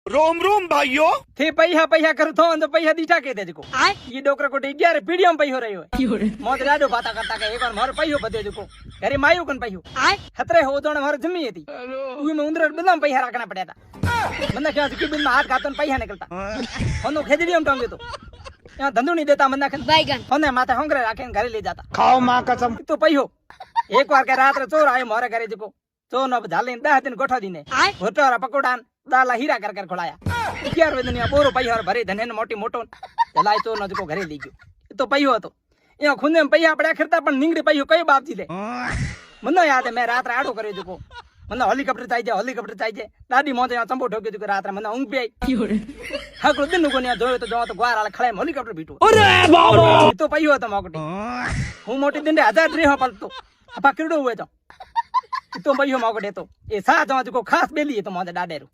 रोम रोम भाइयों थे पैसा पैसा करो तो अंदर पैसा दीठा के दे को ये डोकरा को 11 पीढ़ियों में पैहो रह्यो मोत राडो बाता करता के एक बार मारो पैहो बदे को घरे मायो कन पैहो हतरे हो तो मारो जमी थी उई में उंदर बदम पैसा रखना पड़या था मन्ना क्या की बिन में हाथ खातो पैसा निकलता होनो खेजड़ियों टांगे तो यहाँ धंधो नहीं देता मन्ना खन बैगन होने माथे होंगरे राखे घरे ले जाता खाओ मां कसम तो पैहो एक बार के रात रे चोर आयो मारे घरे जको चोर न झाले 10 दिन गोठा दीने होटरा पकोड़ान दाला हीरा कर कर खोलाया 11 दिन बोरो पैसा भरे धने मोटी मोटो चलाय चोर न जको घरे ली गयो तो पैहो तो यहाँ खुंदे में पैसा पड़ा खरता पण निंगड़ी पैहो कई बाप जी ले मनो याद है मैं रात रे आडो करे जको मने हेलीकॉप्टर चाहिए दादी मोते यहाँ चंबो ठोक्यो जको रात रे मने ऊंघ पे आई हाकरो दिन को ने जोयो तो ग्वार वाला खळे में हेलीकॉप्टर बीठो अरे बाबा तो पैहो तो मोकटी हूं मोटी दिन 1000 ड्रे हो पलतो अपा किरडो हुए तो पैहो मोकटे तो ए सा जो खास बेली तो मोते डाडेरो